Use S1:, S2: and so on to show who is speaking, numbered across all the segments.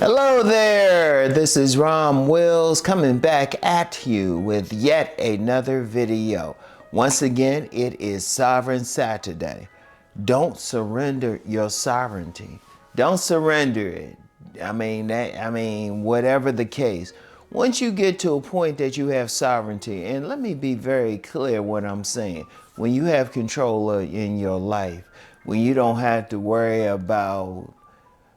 S1: Hello there, this is RomWills coming back at you with yet another video. Once again, it is Sovereign Saturday. Don't surrender your sovereignty. Don't surrender it. Whatever the case. Once you get to a point that you have sovereignty, and let me be very clear what I'm saying. When you have control in your life, when you don't have to worry about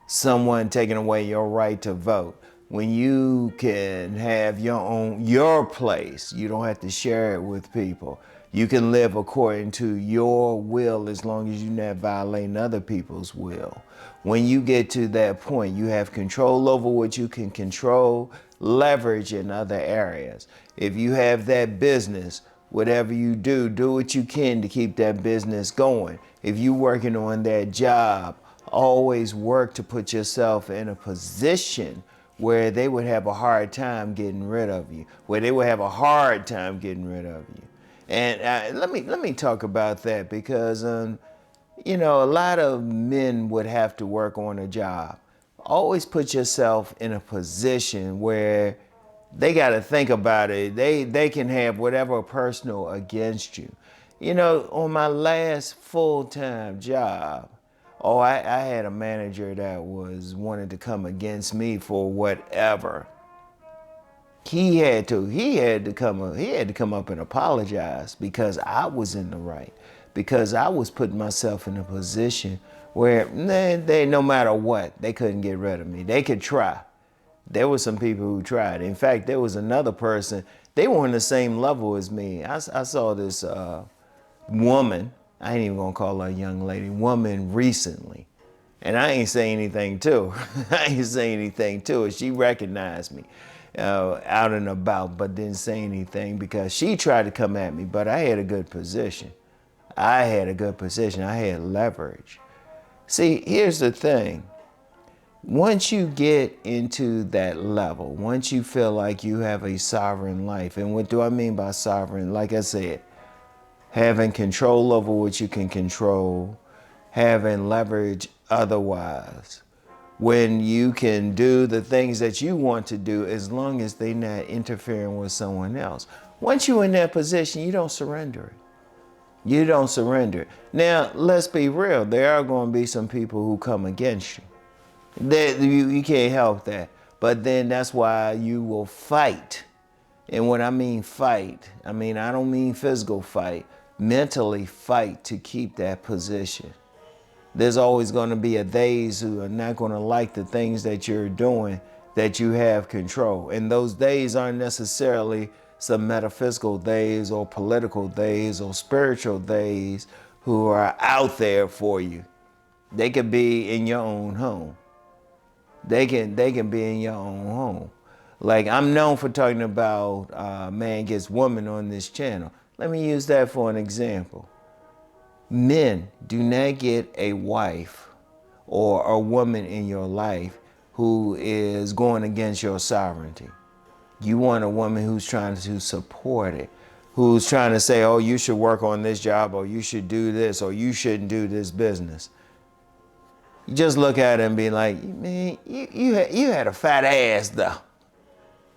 S1: someone taking away your right to vote, when you can have your place, you don't have to share it with people. You can live according to your will as long as you're not violating other people's will. When you get to that point, you have control over what you can control, leverage in other areas. If you have that business, whatever you do what you can to keep that business going. If you're working on that job, always work to put yourself in a position where they would have a hard time getting rid of you, And let me talk about that because, a lot of men would have to work on a job. Always put yourself in a position where they got to think about it. They can have whatever personal against you. On my last full-time job, I had a manager that wanted to come against me for whatever. He had to come up and apologize because I was in the right, because I was putting myself in a position where they no matter what, they couldn't get rid of me. They could try. There were some people who tried. In fact, there was another person. They were on the same level as me. I saw this woman. I ain't even gonna call her a young lady, woman recently. And I ain't saying anything to her. She recognized me out and about, but didn't say anything because she tried to come at me, but I had a good position. I had leverage. See, here's the thing. Once you get into that level, once you feel like you have a sovereign life, and what do I mean by sovereign? Like I said, having control over what you can control, having leverage otherwise. When you can do the things that you want to do as long as they're not interfering with someone else. Once you're in that position, you don't surrender it. You don't surrender it. Now, let's be real. There are going to be some people who come against you. You can't help that. But then that's why you will fight. And when I mean fight, I don't mean physical fight. Mentally fight to keep that position. There's always going to be theys who are not going to like the things that you're doing that you have control. And those days aren't necessarily some metaphysical days or political days or spiritual days who are out there for you. They could be in your own home. They can be in your own home. Like, I'm known for talking about man gets woman on this channel. Let me use that for an example. Men, do not get a wife or a woman in your life who is going against your sovereignty. You want a woman who's trying to support it, who's trying to say, oh, you should work on this job, or you should do this, or you shouldn't do this business. You just look at her and be like, man, you had a fat ass though.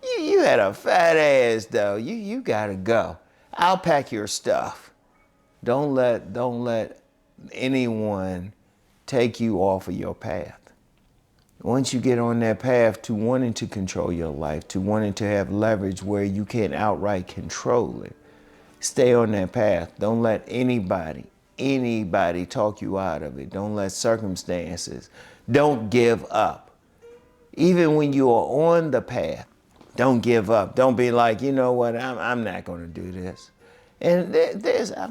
S1: You had a fat ass though. You gotta go. I'll pack your stuff. Don't let anyone take you off of your path. Once you get on that path to wanting to control your life, to wanting to have leverage where you can't outright control it, stay on that path. Don't let anybody talk you out of it. Don't let circumstances. Don't give up. Even when you are on the path, don't give up. Don't be like, you know what, I'm not going to do this. And I've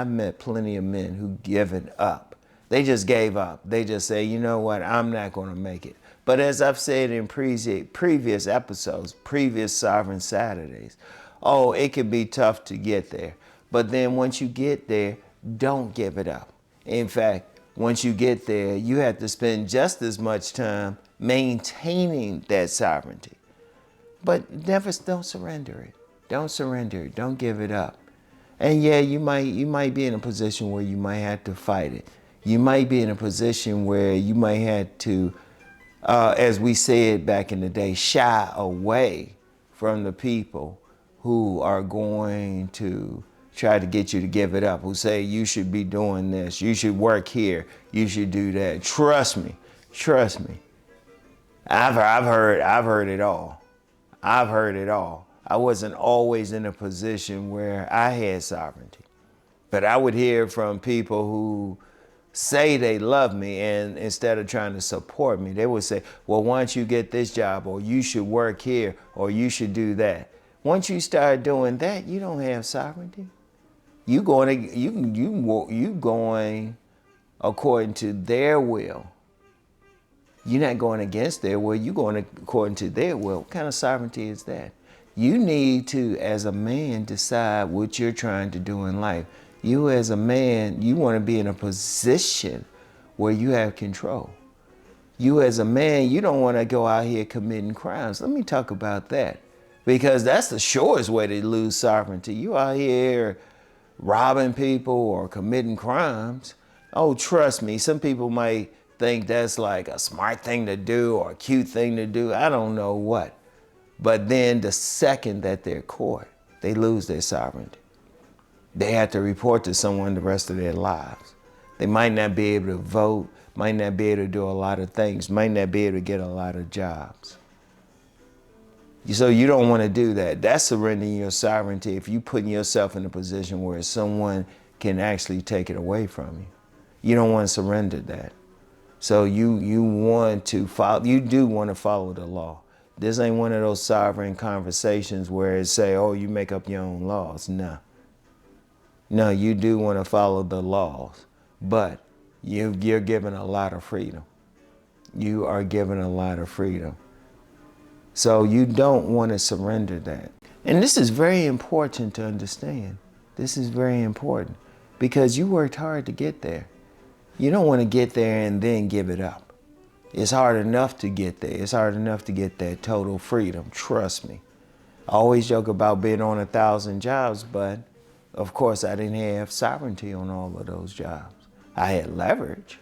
S1: met plenty of men who given up. They just gave up. They just say, you know what, I'm not going to make it. But as I've said in previous episodes, previous Sovereign Saturdays, it can be tough to get there. But then once you get there, don't give it up. In fact, once you get there, you have to spend just as much time maintaining that sovereignty. But don't surrender it. Don't surrender it. Don't give it up. And yeah, you might be in a position where you might have to fight it. You might be in a position where you might have to as we said back in the day, shy away from the people who are going to try to get you to give it up, who say you should be doing this, you should work here, you should do that. Trust me, trust me. I've heard it all. I've heard it all. I wasn't always in a position where I had sovereignty, but I would hear from people who say they love me, and instead of trying to support me, they would say, well, why don't you get this job, or you should work here, or you should do that. Once you start doing that, you don't have sovereignty. You going according to their will. You're not going against their will. You're going according to their will. What kind of sovereignty is that? You need to, as a man, decide what you're trying to do in life. You as a man, you want to be in a position where you have control. You as a man, you don't want to go out here committing crimes. Let me talk about that, because that's the surest way to lose sovereignty. You out here robbing people or committing crimes. Oh, trust me, some people might think that's like a smart thing to do or a cute thing to do. I don't know what. But then the second that they're caught, they lose their sovereignty. They have to report to someone the rest of their lives. They might not be able to vote, might not be able to do a lot of things, might not be able to get a lot of jobs. So you don't want to do that. That's surrendering your sovereignty if you're putting yourself in a position where someone can actually take it away from you. You don't want to surrender that. So you want to follow, you do want to follow the law. This ain't one of those sovereign conversations where it say, oh, you make up your own laws. No. No, you do want to follow the laws, but you're given a lot of freedom. You are given a lot of freedom. So you don't want to surrender that. And this is very important to understand. This is very important because you worked hard to get there. You don't want to get there and then give it up. It's hard enough to get there. It's hard enough to get that total freedom. Trust me. I always joke about being on 1,000 jobs, but of course I didn't have sovereignty on all of those jobs. I had leverage,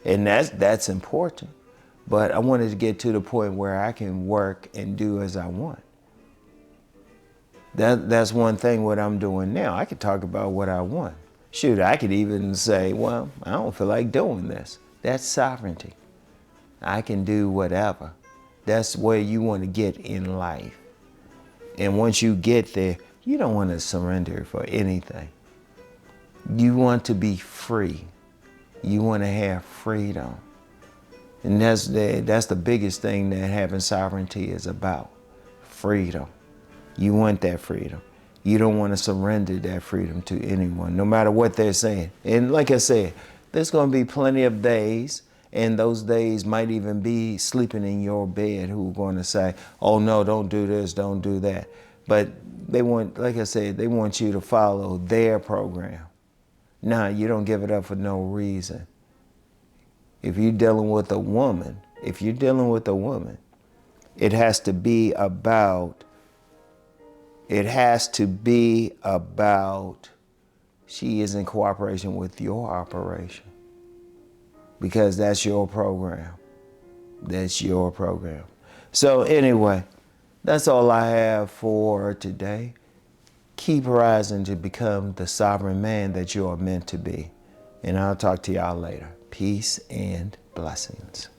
S1: and that's important. But I wanted to get to the point where I can work and do as I want. That's one thing what I'm doing now. I could talk about what I want. Shoot, I could even say, well, I don't feel like doing this. That's sovereignty. I can do whatever. That's where you want to get in life. And once you get there, you don't want to surrender for anything. You want to be free. You want to have freedom. And that's the biggest thing that having sovereignty is about. Freedom. You want that freedom. You don't want to surrender that freedom to anyone, no matter what they're saying. And like I said, there's going to be plenty of days, and those days might even be sleeping in your bed, who are going to say, oh no, don't do this, don't do that. But they want, like I said, they want you to follow their program. Nah, you don't give it up for no reason. If you're dealing with a woman, it has to be about she is in cooperation with your operation, because that's your program. That's your program. So anyway, that's all I have for today. Keep rising to become the sovereign man that you are meant to be. And I'll talk to y'all later. Peace and blessings.